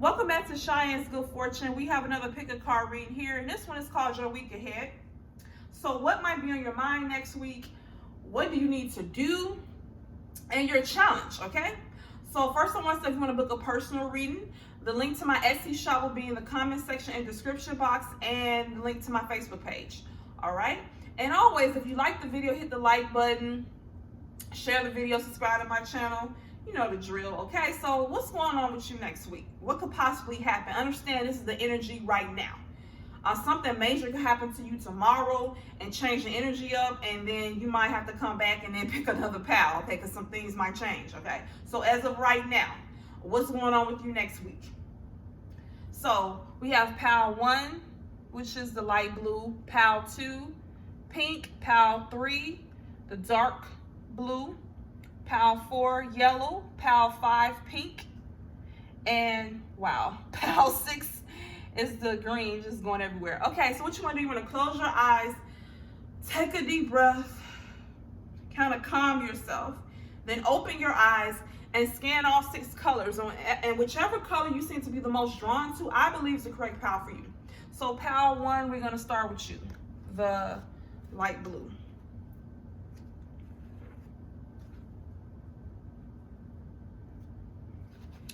Welcome back to Cheyenne's Good Fortune. We have another pick a card reading here, and this one is called Your Week Ahead. So what might be on your mind next week? What do you need to do? And your challenge, okay? So first I want to say if you want to book a personal reading, the link to my Etsy shop will be in the comment section and description box, and the link to my Facebook page, all right? And always, if you like the video, hit the like button, share the video, subscribe to my channel. You know the drill, okay? So what's going on with you next week? What could possibly happen? Understand this is the energy right now. Something major could happen to you tomorrow and change the energy up, and then you might have to come back and then pick another pal, okay? Because some things might change, okay? So as of right now, what's going on with you next week? So we have pal 1, which is the light blue, pal 2, pink, pal 3, the dark blue, pal 4, yellow, pal 5, pink, and wow, pal 6 is the green, just going everywhere. Okay, so what you want to do, you want to close your eyes, take a deep breath, kind of calm yourself, then open your eyes and scan all 6 colors, and whichever color you seem to be the most drawn to, I believe is the correct pal for you. So pal 1, we're going to start with you, the light blue.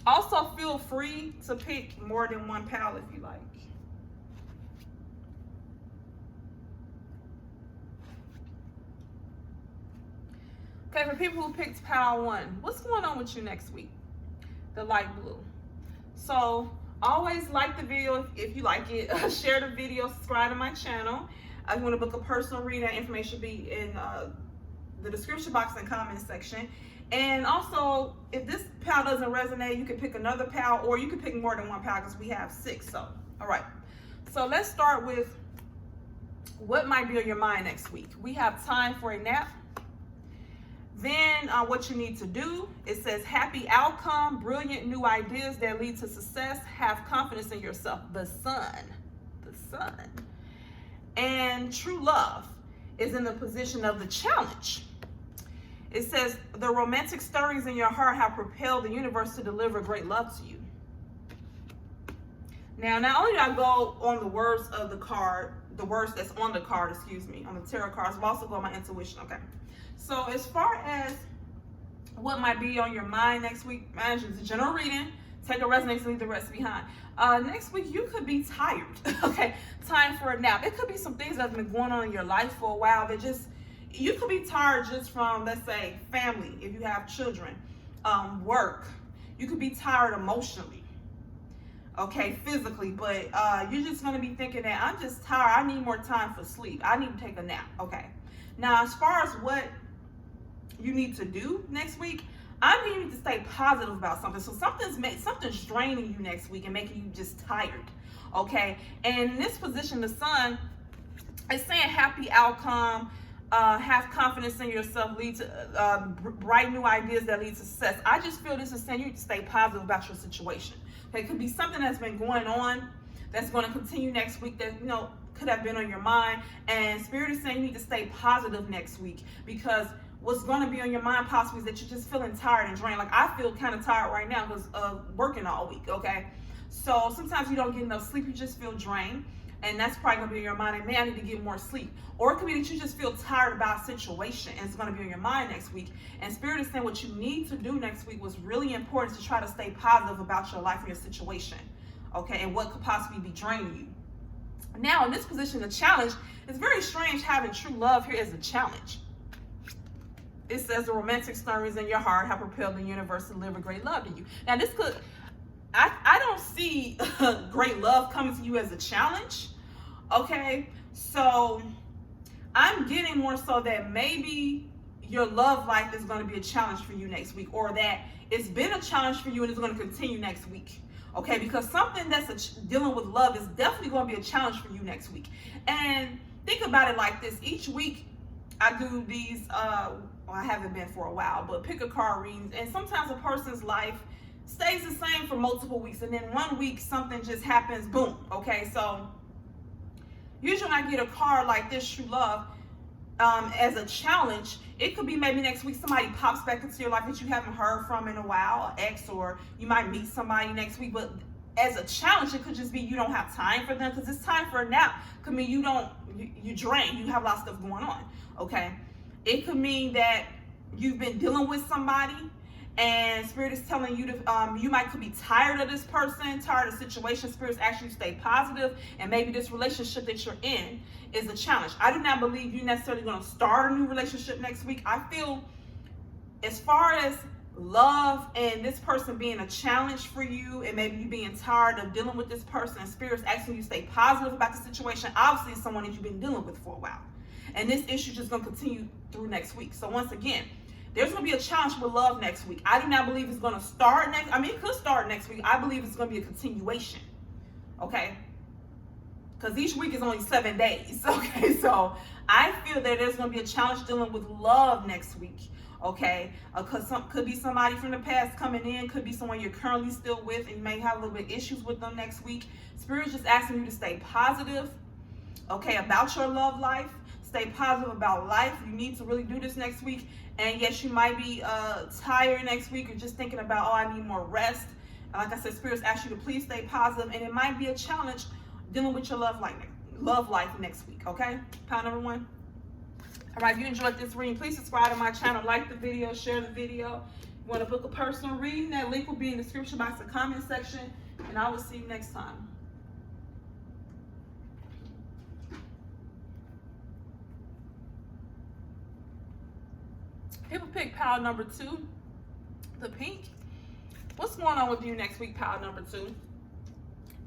Also, feel free to pick more than one pal if you like. Okay, for people who picked pal 1, what's going on with you next week? The light blue. So, always like the video if you like it. Share the video, subscribe to my channel. If you want to book a personal reading, that information should be in the description box and comment section. And also, if this pal doesn't resonate, you can pick another pal, or you can pick more than one pal because we have 6. So, all right. So let's start with what might be on your mind next week. We have time for a nap. Then what you need to do, it says happy outcome, brilliant new ideas that lead to success, have confidence in yourself. The sun. And true love is in the position of the challenge. It says the romantic stirrings in your heart have propelled the universe to deliver great love to you. Now, not only do I go on the words of the card, the words that's on the card, on the tarot cards, but also go on my intuition, okay? So as far as what might be on your mind next week, mind you, it's a general reading. Take a resonance and leave the rest behind. Next week, you could be tired, okay? Time for a nap. It could be some things that have been going on in your life for a while that just, you could be tired just from, let's say, family, if you have children, work. You could be tired emotionally, okay, physically, but you're just going to be thinking that I'm just tired. I need more time for sleep. I need to take a nap, okay? Now, as far as what you need to do next week, I need you to stay positive about something. So something's draining you next week and making you just tired, okay? And in this position, the sun is saying happy outcome, have confidence in yourself, lead to bright new ideas that lead to success. I just feel this is saying you need to stay positive about your situation. Okay, it could be something that's been going on that's going to continue next week that, could have been on your mind. And Spirit is saying you need to stay positive next week, because what's going to be on your mind possibly is that you're just feeling tired and drained. Like I feel kind of tired right now because of working all week, okay? So sometimes you don't get enough sleep, you just feel drained. And that's probably going to be in your mind, and man, I need to get more sleep. Or it could be that you just feel tired about a situation, and it's going to be on your mind next week. And Spirit is saying what you need to do next week was really important to try to stay positive about your life and your situation, okay, and what could possibly be draining you. Now, in this position, the challenge, it's very strange having true love here as a challenge. It says the romantic stirrings in your heart have propelled the universe to deliver great love to you. Now, this could... I don't see great love coming to you as a challenge, okay? So I'm getting more so that maybe your love life is going to be a challenge for you next week, or that it's been a challenge for you and it's going to continue next week, okay? Because something that's dealing with love is definitely going to be a challenge for you next week. And think about it like this. Each week I do these, well, I haven't been for a while, but pick a card readings, and sometimes a person's life stays the same for multiple weeks, and then one week something just happens, boom, okay? So usually when I get a card like this, true love, as a challenge, it could be maybe next week somebody pops back into your life that you haven't heard from in a while, an ex, or you might meet somebody next week, but as a challenge, it could just be you don't have time for them, because it's time for a nap. Could mean you drain, you have a lot of stuff going on, okay? It could mean that you've been dealing with somebody and Spirit is telling you to, you could be tired of this person, tired of the situation. Spirit's actually stay positive, and maybe this relationship that you're in is a challenge. I do not believe you're necessarily going to start a new relationship next week. I feel as far as love and this person being a challenge for you, and maybe you being tired of dealing with this person, and Spirit's asking you to stay positive about the situation. Obviously, it's someone that you've been dealing with for a while, and this issue just going to continue through next week. So once again, there's going to be a challenge with love next week. I do not believe it's going to start next. I mean, it could start next week. I believe it's going to be a continuation. Okay? Because each week is only 7 days. Okay? So I feel that there's going to be a challenge dealing with love next week. Okay? Because could be somebody from the past coming in. Could be someone you're currently still with, and you may have a little bit of issues with them next week. Spirit's just asking you to stay positive. Okay? About your love life. Stay positive about life. You need to really do this next week. And yes, you might be tired next week, or just thinking about, oh, I need more rest. And like I said, Spirit's ask you to please stay positive, and it might be a challenge dealing with your love life next week, okay? Pile number 1. All right, if you enjoyed this reading, please subscribe to my channel, like the video, share the video. If you want to book a personal reading, that link will be in the description box and comment section, and I will see you next time. People pick pile number 2, the pink. What's going on with you next week, pile number 2?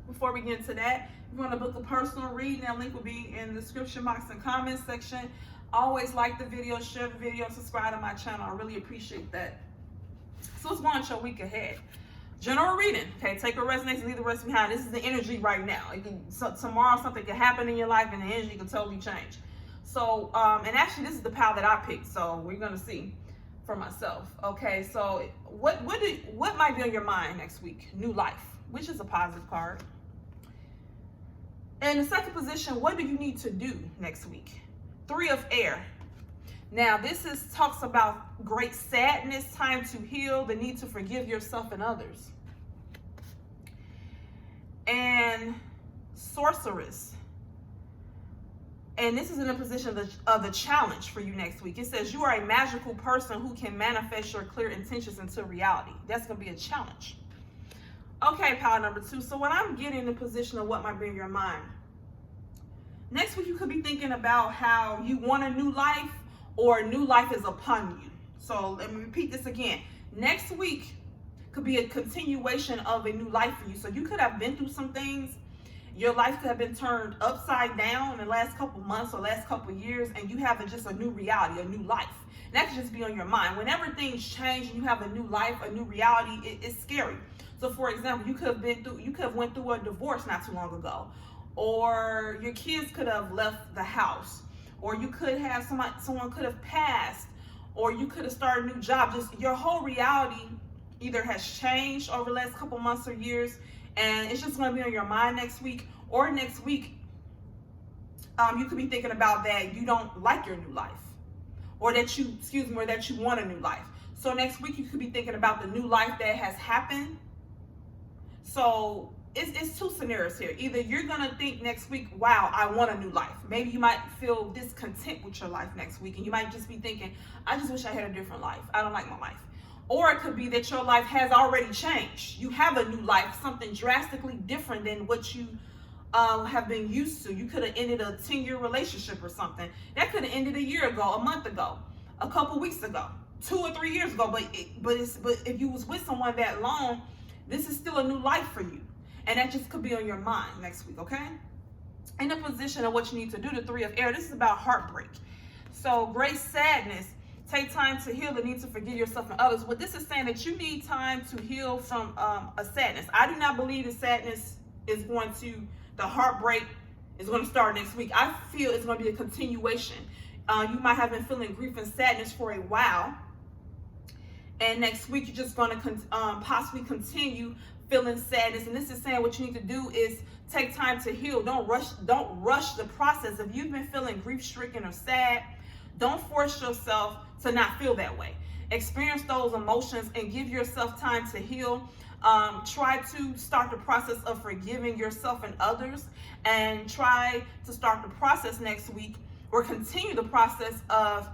Before we get into that, if you want to book a personal reading, that link will be in the description box and comment section. Always like the video, share the video, subscribe to my channel. I really appreciate that. So what's going on your week ahead? General reading. Okay, take what resonates, leave the rest behind. This is the energy right now. Tomorrow something can happen in your life, and the energy can totally change. So, and actually this is the pile that I picked, so we're going to see for myself. Okay, so what might be on your mind next week? New life, which is a positive card. And the second position, what do you need to do next week? 3 of air. Now, this talks about great sadness, time to heal, the need to forgive yourself and others. And sorceress. And this is in a position of a challenge for you next week. It says you are a magical person who can manifest your clear intentions into reality. That's going to be a challenge. Okay, pile number 2. So when I'm getting in the position of what might be in your mind, next week you could be thinking about how you want a new life, or a new life is upon you. So let me repeat this again. Next week could be a continuation of a new life for you. So you could have been through some things. Your life could have been turned upside down in the last couple months or last couple years, and you have just a new reality, a new life. And that could just be on your mind. Whenever things change and you have a new life, a new reality, it's scary. So for example, you could have went through a divorce not too long ago, or your kids could have left the house, or you could have someone could have passed, or you could have started a new job. Just your whole reality either has changed over the last couple months or years, and it's just going to be on your mind next week. Or next week, you could be thinking about that you don't like your new life, or that you want a new life. So next week you could be thinking about the new life that has happened. So it's 2 scenarios here. Either you're going to think next week, wow, I want a new life. Maybe you might feel discontent with your life next week, and you might just be thinking, I just wish I had a different life. I don't like my life. Or it could be that your life has already changed. You have a new life, something drastically different than what you have been used to. You could have ended a 10-year relationship or something. That could have ended a year ago, a month ago, a couple weeks ago, 2 or 3 years ago. But if you was with someone that long, this is still a new life for you. And that just could be on your mind next week, okay? In the position of what you need to do, the 3 of air, this is about heartbreak. So great sadness. Take time to heal the need to forgive yourself and others. What this is saying, that you need time to heal from a sadness. I do not believe the sadness is the heartbreak is going to start next week. I feel it's going to be a continuation. You might have been feeling grief and sadness for a while, and next week you're just going to possibly continue feeling sadness. And this is saying what you need to do is take time to heal. Don't rush the process. If you've been feeling grief-stricken or sad, don't force yourself to not feel that way. Experience those emotions and give yourself time to heal. Try to start the process of forgiving yourself and others, and try to start the process next week, or continue the process of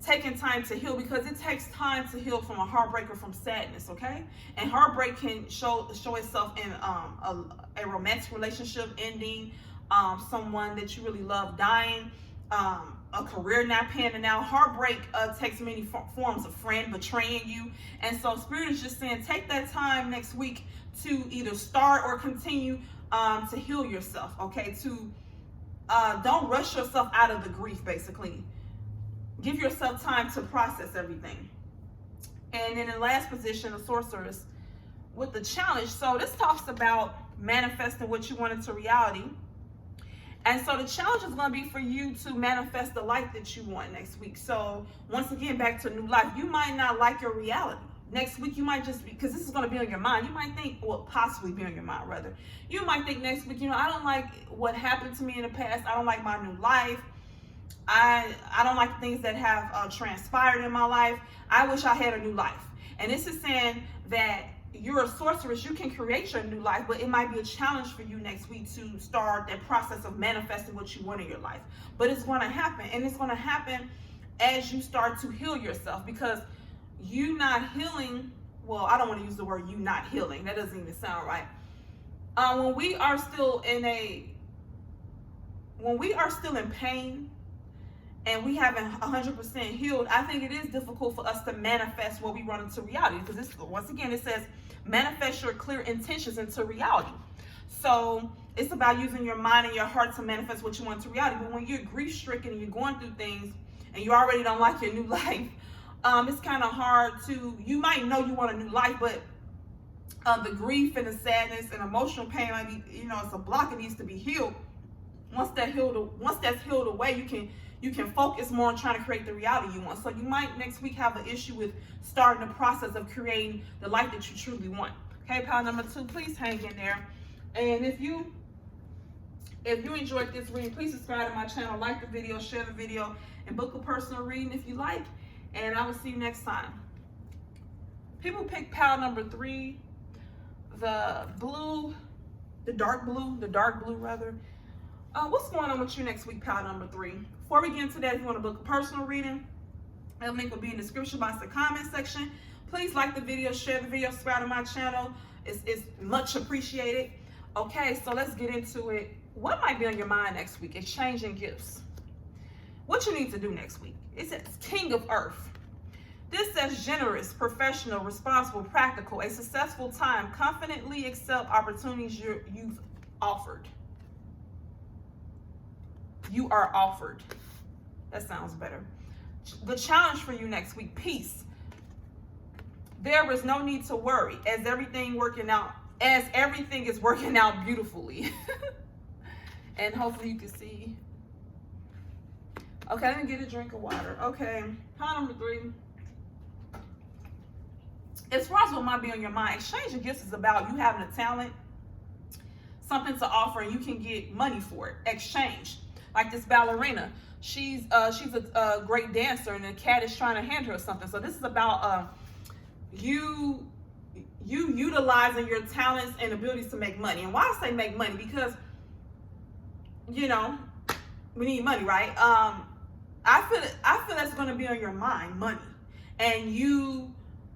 taking time to heal, because it takes time to heal from a heartbreak or from sadness, okay? And heartbreak can show itself in a romantic relationship ending, someone that you really love dying, a career not panning out. Heartbreak takes many forms. Of friend betraying you. And so Spirit is just saying, take that time next week to either start or continue to heal yourself, okay? To don't rush yourself out of the grief, basically. Give yourself time to process everything. And in the last position, the sorceress with the challenge. So this talks about manifesting what you want into reality. And so the challenge is going to be for you to manifest the life that you want next week. So once again, back to new life. You might not like your reality. Next week, you might just, because this is going to be on your mind, you might think, well, possibly be on your mind, rather. You might think next week, I don't like what happened to me in the past. I don't like my new life. I don't like the things that have transpired in my life. I wish I had a new life. And this is saying that you're a sorceress. You can create your new life, but it might be a challenge for you next week to start that process of manifesting what you want in your life. But it's going to happen, and it's going to happen as you start to heal yourself, because you not healing, well, I don't want to use the word you not healing. That doesn't even sound right. When we are still in pain, and we haven't 100% healed, I think it is difficult for us to manifest what we run into reality. Because this, once again, it says manifest your clear intentions into reality. So it's about using your mind and your heart to manifest what you want into reality. But when you're grief-stricken and you're going through things and you already don't like your new life, it's kind of hard to, you might know you want a new life, but the grief and the sadness and emotional pain might be, it's a block. It needs to be healed. Once that's healed away, you can focus more on trying to create the reality you want. So you might next week have an issue with starting the process of creating the life that you truly want. Okay, pile number 2, please hang in there. And if you enjoyed this reading, please subscribe to my channel, like the video, share the video, and book a personal reading if you like. And I will see you next time. People pick pile number 3, the dark blue rather. What's going on with you next week, pile number 3? Before we get into that, if you want to book a personal reading, that link will be in the description box, the comment section. Please like the video, share the video, subscribe to my channel. It's much appreciated. Okay, so let's get into it. What might be on your mind next week? Exchanging gifts. What you need to do next week? It says King of Earth. This says generous, professional, responsible, practical, a successful time. Confidently accept opportunities you've offered. You are offered. That sounds better. The challenge for you next week, peace. There is no need to worry as everything is working out beautifully. And hopefully you can see. Okay, let me get a drink of water. Okay, pile number 3. As far as what might be on your mind, exchanging gifts is about you having a talent, something to offer, and you can get money for it. Exchange. Like this ballerina, she's a great dancer, and the cat is trying to hand her something. So this is about you utilizing your talents and abilities to make money. And why I say make money, because we need money, right? I feel that's going to be on your mind, money, and you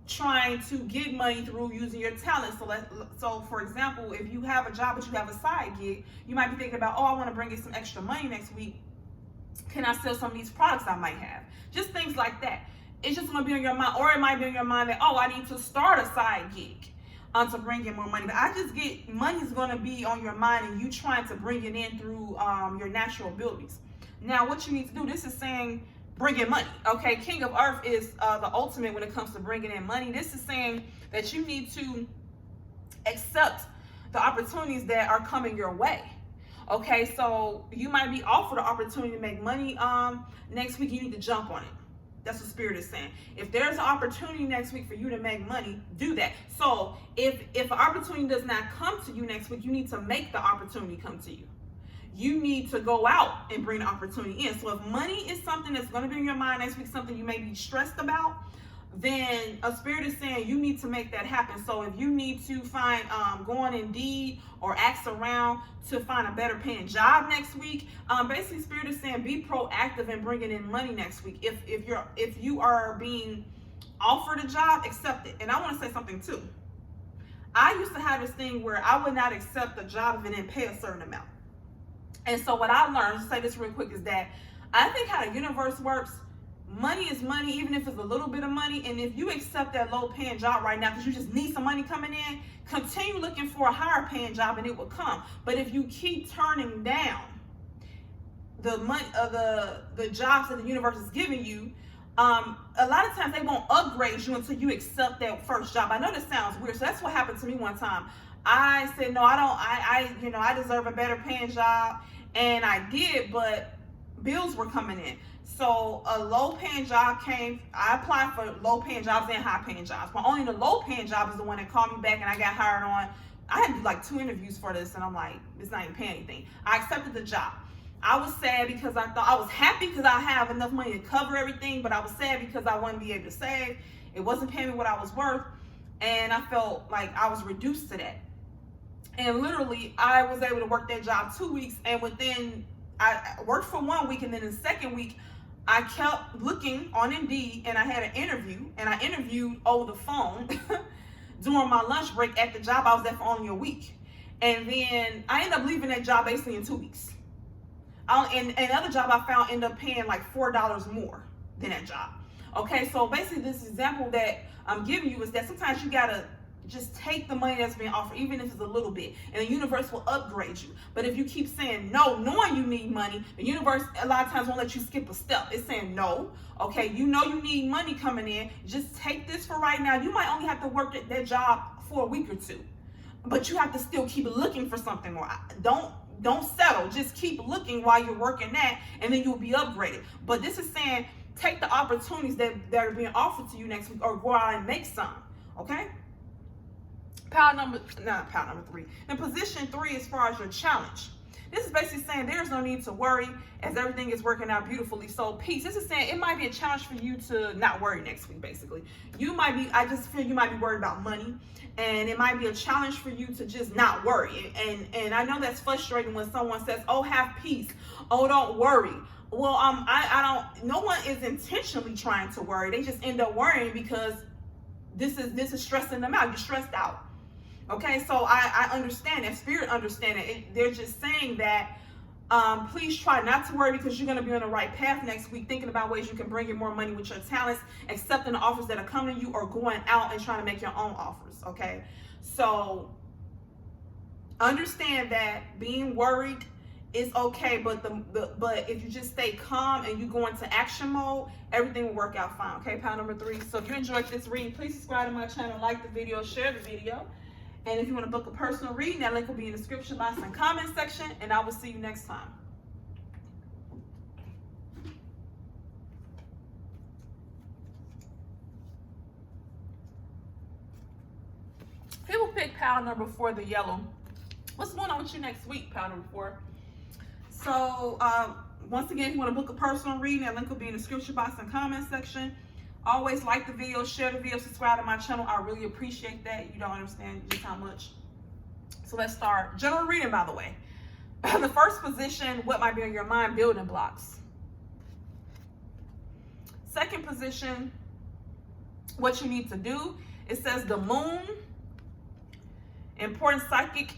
trying to get money through using your talent. So for example, if you have a job but you have a side gig, you might be thinking about, I want to bring in some extra money next week. Can I sell some of these products I might have? Just things like that. It's just going to be on your mind. Or it might be on your mind that, I need to start a side gig to bring in more money. But I just get money is going to be on your mind, and you trying to bring it in through your natural abilities. Now, what you need to do, this is saying bring in money. Okay, King of Earth is the ultimate when it comes to bringing in money. This is saying that you need to accept the opportunities that are coming your way. Okay, so you might be offered an opportunity to make money next week. You need to jump on it. That's what Spirit is saying. If there's an opportunity next week for you to make money, do that. So if an opportunity does not come to you next week, you need to make the opportunity come to you. You need to go out and bring the opportunity in. So if money is something that's going to be in your mind next week, something you may be stressed about, then a spirit is saying you need to make that happen. So if you need to find, go on Indeed or ask around to find a better paying job next week, basically spirit is saying be proactive in bringing in money next week. If you are being offered a job, accept it. And I want to say something too. I used to have this thing where I would not accept a job if it didn't pay a certain amount. And so what I learned, to say this real quick, is that I think how the universe works, money is money, even if it's a little bit of money. And if you accept that low paying job right now because you just need some money coming in, continue looking for a higher paying job and it will come. But if you keep turning down the money the jobs that the universe is giving you, a lot of times they won't upgrade you until you accept that first job. I know this sounds weird. So that's what happened to me one time. I said, no, I don't, I deserve a better paying job. And I did, but bills were coming in. So a low paying job came. I applied for low paying jobs and high paying jobs, but only the low paying job is the one that called me back and I got hired on. I had to do like 2 interviews for this, and I'm like, it's not even paying anything. I accepted the job. I was sad because I thought, I was happy because I have enough money to cover everything, but I was sad because I wouldn't be able to save. It wasn't paying me what I was worth, and I felt like I was reduced to that. And literally, I was able to work that job 2 weeks, and within, I worked for 1 week, and then in the second week, I kept looking on Indeed, and I had an interview, and I interviewed over the phone during my lunch break at the job I was there for only a week. And then I ended up leaving that job basically in 2 weeks. And another job I found ended up paying like $4 more than that job. Okay, so basically this example that I'm giving you is that sometimes you gotta just take the money that's being offered, even if it's a little bit, and the universe will upgrade you. But if you keep saying no, knowing you need money, the universe a lot of times won't let you skip a step. It's saying no. Okay, you know you need money coming in. Just take this for right now. You might only have to work at that job for a week or two, but you have to still keep looking for something more. Don't settle. Just keep looking while you're working that, and then you'll be upgraded. But this is saying take the opportunities that are being offered to you next week, or go out and make some. Okay. Not power number 3. In position 3, as far as your challenge, this is basically saying there's no need to worry as everything is working out beautifully. So peace. This is saying it might be a challenge for you to not worry next week. Basically, I just feel you might be worried about money, and it might be a challenge for you to just not worry. And I know that's frustrating when someone says, "Oh, have peace. Oh, don't worry." Well, I don't. No one is intentionally trying to worry. They just end up worrying because this is stressing them out. You're stressed out. Okay, so I understand that. Spirit understand it. They're just saying that please try not to worry because you're going to be on the right path next week, thinking about ways you can bring in more money with your talents, accepting the offers that are coming to you, or going out and trying to make your own offers. Okay, so understand that being worried is okay, but but if you just stay calm and you go into action mode, everything will work out fine. Okay, power number 3. So if you enjoyed this reading, please subscribe to my channel, like the video, share the video. And if you want to book a personal reading, that link will be in the description box and comment section. And I will see you next time. People pick pile number 4, the yellow. What's going on with you next week, pile number 4? So, once again, if you want to book a personal reading, that link will be in the description box and comment section. Always like the video, share the video, subscribe to my channel. I really appreciate that. You don't understand just how much. So let's start. General reading, by the way. The first position, what might be on your mind? Building blocks. Second position, what you need to do. It says the moon. Important psychic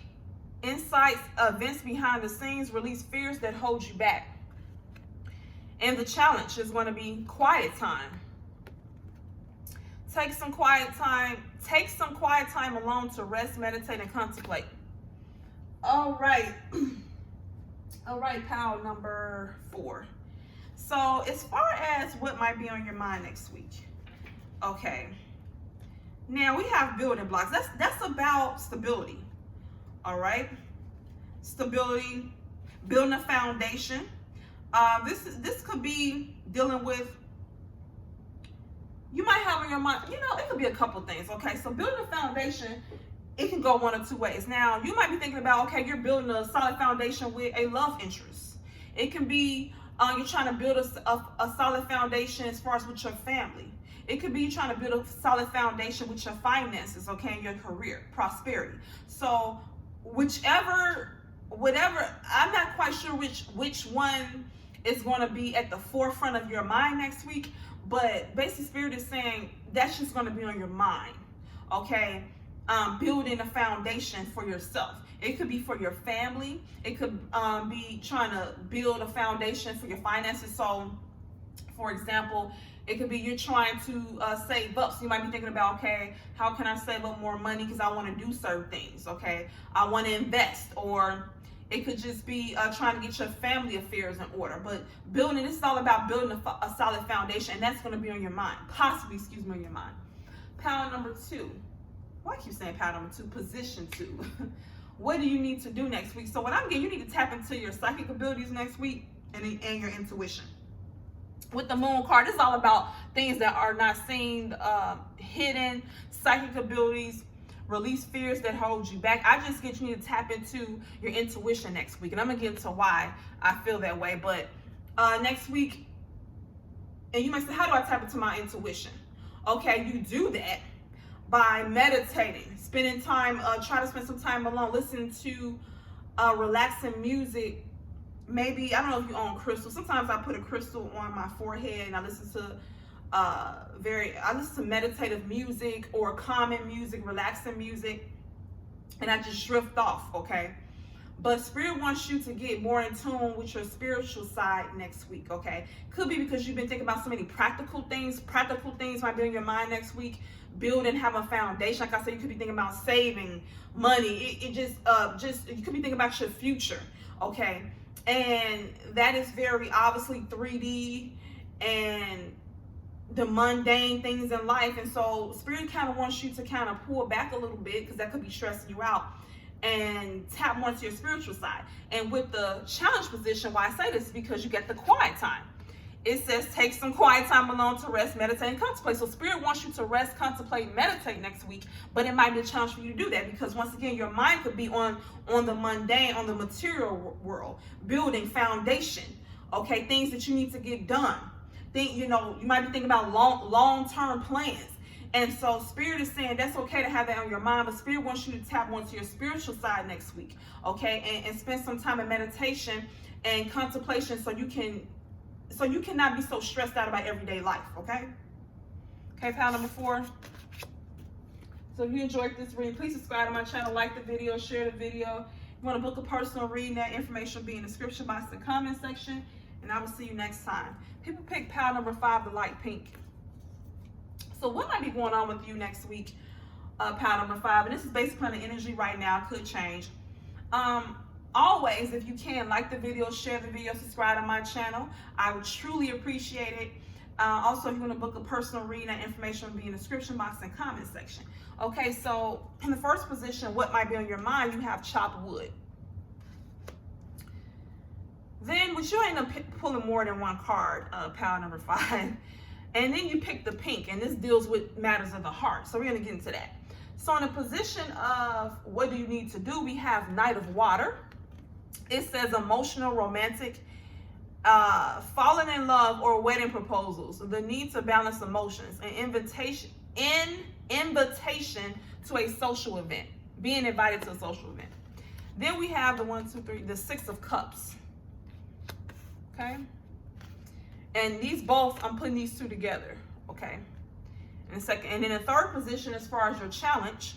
insights, events behind the scenes, release fears that hold you back. And the challenge is going to be quiet time. Take some quiet time alone to rest, meditate, and contemplate. All right, pile number 4. So as far as what might be on your mind next week, okay. Now we have building blocks. That's about stability. All right, stability, building a foundation. This could be dealing with. You might have in your mind, it could be a couple things. Okay, so building a foundation, it can go one or two ways. Now, you might be thinking about, okay, you're building a solid foundation with a love interest. It can be you're trying to build a solid foundation as far as with your family. It could be you trying to build a solid foundation with your finances, okay, and your career, prosperity. So whatever, I'm not quite sure which one is going to be at the forefront of your mind next week, but basically Spirit is saying that's just going to be on your mind, okay? Building a foundation for yourself. It could be for your family. It could be trying to build a foundation for your finances. So, for example, it could be you're trying to save up. So you might be thinking about, okay, how can I save up more money because I want to do certain things, okay? I want to invest. Or it could just be trying to get your family affairs in order. But building, this is all about building a solid foundation, and that's going to be on your mind. Possibly, on your mind. Power number 2. Why I keep saying power number 2? Position 2. What do you need to do next week? So what I'm getting, you need to tap into your psychic abilities next week and your intuition. With the Moon card, it's all about things that are not seen, hidden, psychic abilities, release fears that hold you back. I just get you need to tap into your intuition next week. And I'm going to get into why I feel that way. But next week, and you might say, how do I tap into my intuition? Okay, you do that by meditating, spending time, try to spend some time alone, listen to relaxing music. Maybe, I don't know if you own crystals. Sometimes I put a crystal on my forehead and I listen to meditative music or calming music, relaxing music, and I just drift off, okay? But Spirit wants you to get more in tune with your spiritual side next week, okay? Could be because you've been thinking about so many practical things. Practical things might be in your mind next week. Build and have a foundation. Like I said, you could be thinking about saving money. You could be thinking about your future, okay? And that is very obviously 3D and the mundane things in life. And so Spirit kind of wants you to kind of pull back a little bit because that could be stressing you out and tap more into your spiritual side. And with the challenge position, why I say this is because you get the quiet time. It says take some quiet time alone to rest, meditate, and contemplate. So Spirit wants you to rest, contemplate, meditate next week, but it might be a challenge for you to do that because once again, your mind could be on the mundane, on the material world, building foundation, okay, things that you need to get done. You might be thinking about long-term plans. And so Spirit is saying that's okay to have that on your mind, but Spirit wants you to tap onto your spiritual side next week, okay, and spend some time in meditation and contemplation so you cannot be so stressed out about everyday life, okay? Okay, power number 4. So if you enjoyed this reading, please subscribe to my channel, like the video, share the video. If you want to book a personal reading, that information will be in the description box and comment section, and I will see you next time. People pick power number 5, the light pink. So what might be going on with you next week, power number 5, and this is basically on the energy right now, could change. Always, if you can, like the video, share the video, subscribe to my channel. I would truly appreciate it. Also, if you want to book a personal reading, that information will be in the description box and comment section. Okay, so in the first position, what might be on your mind, you have chopped wood. Then, which you end up pulling more than one card, power number 5. And then you pick the pink, and this deals with matters of the heart. So we're going to get into that. So in the position of what do you need to do, we have Knight of Water. It says emotional, romantic, falling in love, or wedding proposals. The need to balance emotions, an invitation to a social event, being invited to a social event. Then we have the 6 of Cups. Okay. And these both, I'm putting these two together, okay? And then the third position, as far as your challenge,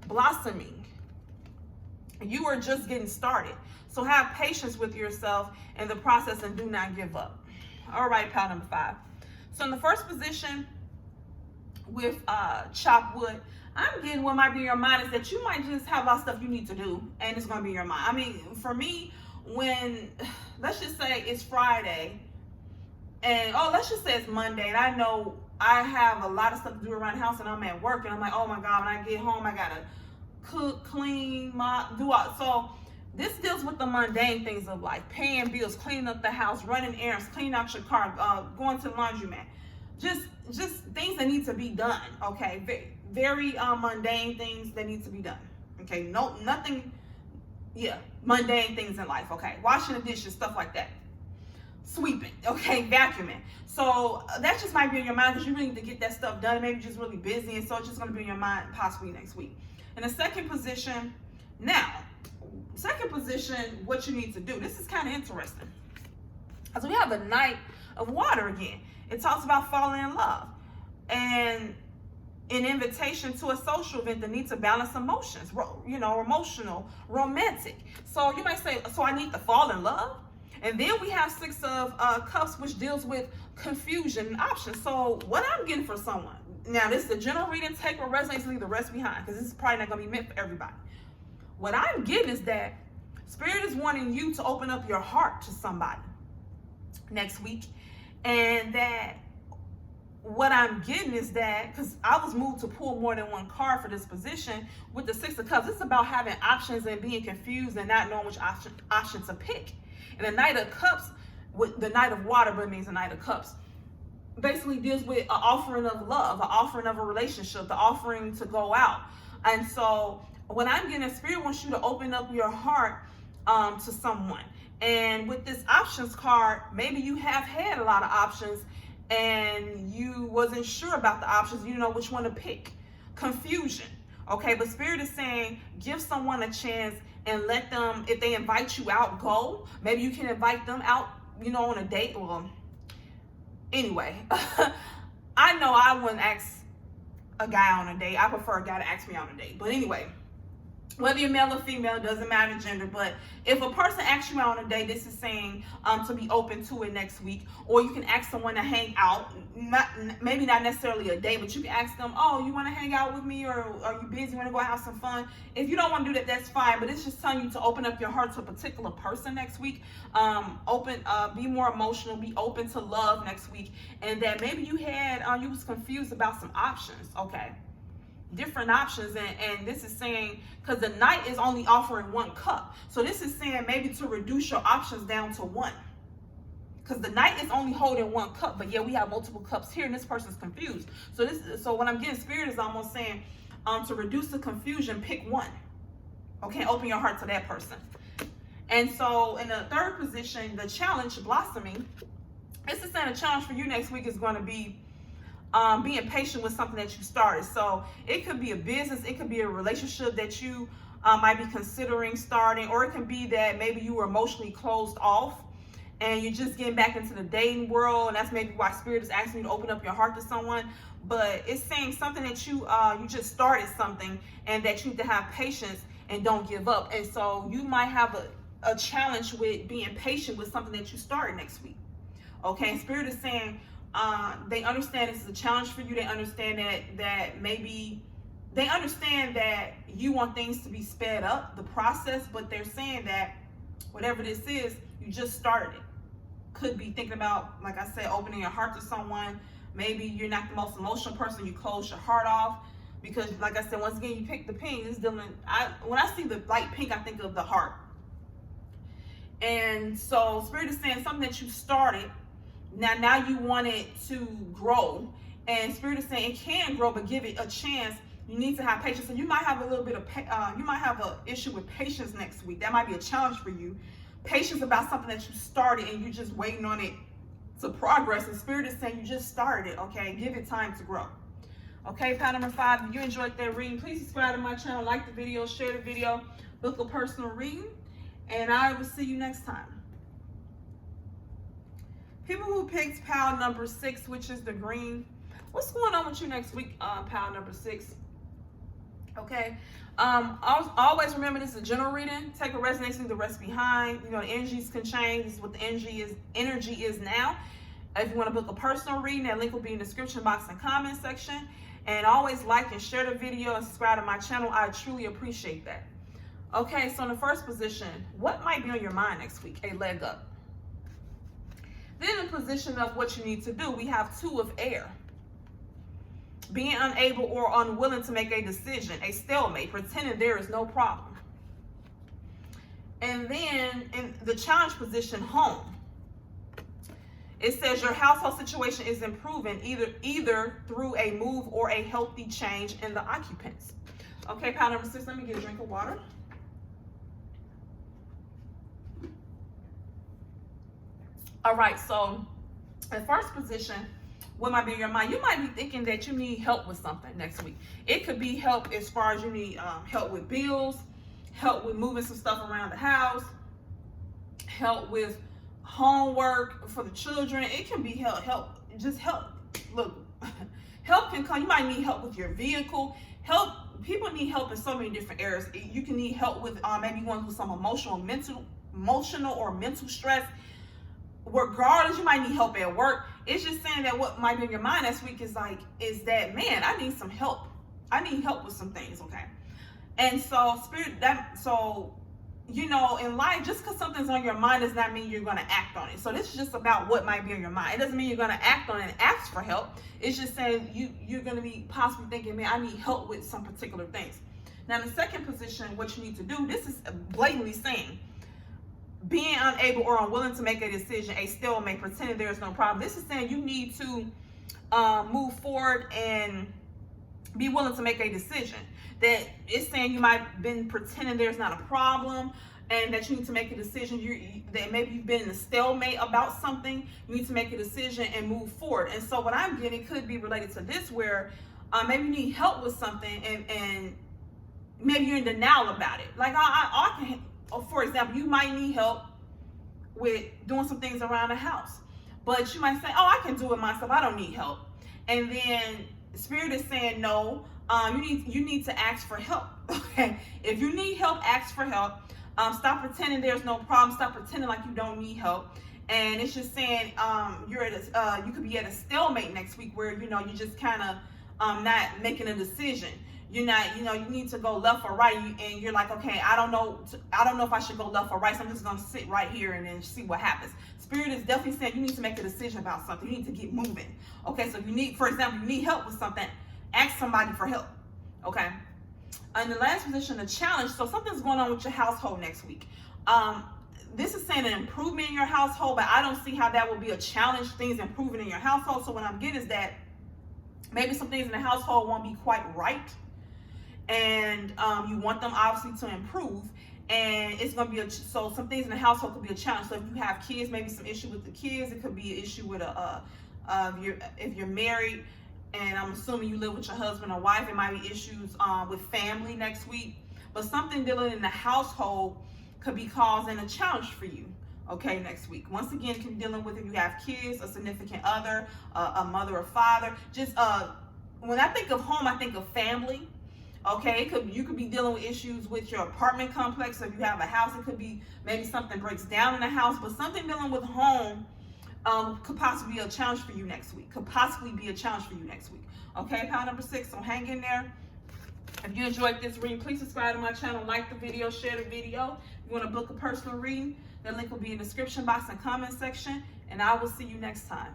blossoming. You are just getting started. So have patience with yourself in the process and do not give up. All right, power number 5. So in the first position with chopped wood, I'm getting what might be in your mind is that you might just have a lot of stuff you need to do and it's going to be in your mind. I mean, for me, when, let's just say it's Friday, and let's just say it's Monday, and I know I have a lot of stuff to do around the house, and I'm at work, and I'm like, oh my God, when I get home, I gotta cook, clean, mop, do all. So this deals with the mundane things of life: paying bills, cleaning up the house, running errands, cleaning out your car, going to the laundromat. Just things that need to be done. Okay, very mundane things that need to be done. Okay, nothing. Yeah, mundane things in life. Okay, washing the dishes, stuff like that. sweeping, okay, vacuuming. So that just might be in your mind because you really need to get that stuff done. Maybe you're just really busy, and so it's just going to be in your mind possibly next week. In the second position, what you need to do. This is kind of interesting. So we have the Knight of Water again. It talks about falling in love and an invitation to a social event that needs to balance emotions, emotional, romantic. So you might say, so I need to fall in love? And then we have Six of Cups, which deals with confusion and options. So what I'm getting for someone, now this is a general reading, take what resonates, leave the rest behind, because this is probably not going to be meant for everybody. What I'm getting is that Spirit is wanting you to open up your heart to somebody next week. And that what I'm getting is that, because I was moved to pull more than one card for this position, with the Six of Cups, it's about having options and being confused and not knowing which option to pick. And the Knight of Cups, with the Knight of Water, but it means the Knight of Cups, basically deals with an offering of love, an offering of a relationship, the offering to go out. And so what I'm getting, Spirit wants you to open up your heart to someone. And with this options card, maybe you have had a lot of options and you wasn't sure about the options. You know which one to pick. Confusion. Okay, but Spirit is saying give someone a chance and let them, if they invite you out, go. Maybe you can invite them out, on a date. Well, anyway, I know I wouldn't ask a guy on a date. I prefer a guy to ask me on a date. But anyway, whether you're male or female, doesn't matter gender. But if a person asks you out on a date, this is saying to be open to it next week. Or you can ask someone to hang out. Maybe not necessarily a date, but you can ask them, oh, you want to hang out with me? Or are you busy? Want to go have some fun? If you don't want to do that, that's fine. But it's just telling you to open up your heart to a particular person next week. Be more emotional. Be open to love next week. And that maybe you was confused about some options. Okay. Different options, and this is saying, because the Knight is only offering one cup, so this is saying maybe to reduce your options down to one, because the Knight is only holding one cup, but yeah, we have multiple cups here, and this person's confused. So what I'm getting, Spirit is almost saying to reduce the confusion, pick one. Okay, open your heart to that person. And so in the third position, the challenge, blossoming, this is saying a challenge for you next week is going to be being patient with something that you started. So it could be a business, it could be a relationship that you might be considering starting, or it can be that maybe you were emotionally closed off and you're just getting back into the dating world, and that's maybe why Spirit is asking you to open up your heart to someone. But it's saying something that you just started something, and that you need to have patience and don't give up. And so you might have a challenge with being patient with something that you started next week. Okay, and Spirit is saying they understand this is a challenge for you. They understand that maybe they understand that you want things to be sped up, the process, but they're saying that whatever this is, you just started it. Could be thinking about, like I said, opening your heart to someone. Maybe you're not the most emotional person, you close your heart off, because like I said, once again, you pick the pink. When I see the light pink, I think of the heart. And so Spirit is saying something that you started, now you want it to grow, and Spirit is saying it can grow, but give it a chance. You need to have patience. So you might have a little bit of you might have an issue with patience next week. That might be a challenge for you. Patience about something that you started and you're just waiting on it to progress. And Spirit is saying you just started it. Okay, give it time to grow. Okay, pile number 5. If you enjoyed that reading, please subscribe to my channel, like the video, share the video, book a personal reading, and I will see you next time. People who picked pile number 6, which is the green, what's going on with you next week, pile number 6? Okay, always remember this is a general reading. Take a resonates, leave the rest behind. The energies can change. This is what the energy is now. If you want to book a personal reading, that link will be in the description box and comment section. And always like and share the video and subscribe to my channel. I truly appreciate that. Okay, so in the first position, what might be on your mind next week? A leg up. Then in position of what you need to do, we have 2 of air. Being unable or unwilling to make a decision, a stalemate, pretending there is no problem. And then in the challenge position, home. It says your household situation is improving either through a move or a healthy change in the occupants. Okay, pile number 6, let me get a drink of water. All right, so the first position, what might be in your mind? You might be thinking that you need help with something next week. It could be help as far as you need help with bills, help with moving some stuff around the house, help with homework for the children. It can be help. Look, help can come. You might need help with your vehicle. People need help in so many different areas. You can need help with maybe going through some emotional or mental stress. Regardless, you might need help at work. It's just saying that what might be in your mind this week is that, man, I need some help. I need help with some things, okay? And so in life, just because something's on your mind does not mean you're going to act on it. So this is just about what might be on your mind. It doesn't mean you're going to act on it and ask for help. It's just saying you're going to be possibly thinking, man, I need help with some particular things. Now, in the second position, what you need to do, this is blatantly saying, being unable or unwilling to make a decision, a stalemate, pretending there's no problem. This is saying you need to move forward and be willing to make a decision. That it's saying you might have been pretending there's not a problem and that you need to make a decision. That maybe you've been in a stalemate about something. You need to make a decision and move forward. And so what I'm getting could be related to this, where maybe you need help with something and maybe you're in denial about it. Like for example, you might need help with doing some things around the house, but you might say, oh, I can do it myself. I don't need help. And then Spirit is saying, no, you need to ask for help. Okay. If you need help, ask for help. Stop pretending there's no problem. Stop pretending like you don't need help. And it's just saying, you could be at a stalemate next week where, you're just kind of not making a decision. You're not, you need to go left or right, and you're like, okay, I don't know if I should go left or right, so I'm just going to sit right here and then see what happens. Spirit is definitely saying you need to make a decision about something. You need to get moving. Okay, so for example, you need help with something, ask somebody for help. Okay. In the last position, the challenge. So something's going on with your household next week. This is saying an improvement in your household, but I don't see how that will be a challenge, things improving in your household. So what I'm getting is that maybe some things in the household won't be quite right. And you want them obviously to improve, and it's going to be so some things in the household could be a challenge. So if you have kids, maybe some issue with the kids. It could be an issue with if you're married, and I'm assuming you live with your husband or wife, it might be issues with family next week. But something dealing in the household could be causing a challenge for you, okay, next week. Once again, can dealing with if you have kids, a significant other, a mother or father. Just when I think of home, I think of family. Okay, you could be dealing with issues with your apartment complex. So if you have a house, it could be maybe something breaks down in the house, but something dealing with home could possibly be a challenge for you next week. Okay, pile number 6, so hang in there. If you enjoyed this reading, please subscribe to my channel, like the video, share the video. If you want to book a personal reading, the link will be in the description box and comment section, and I will see you next time.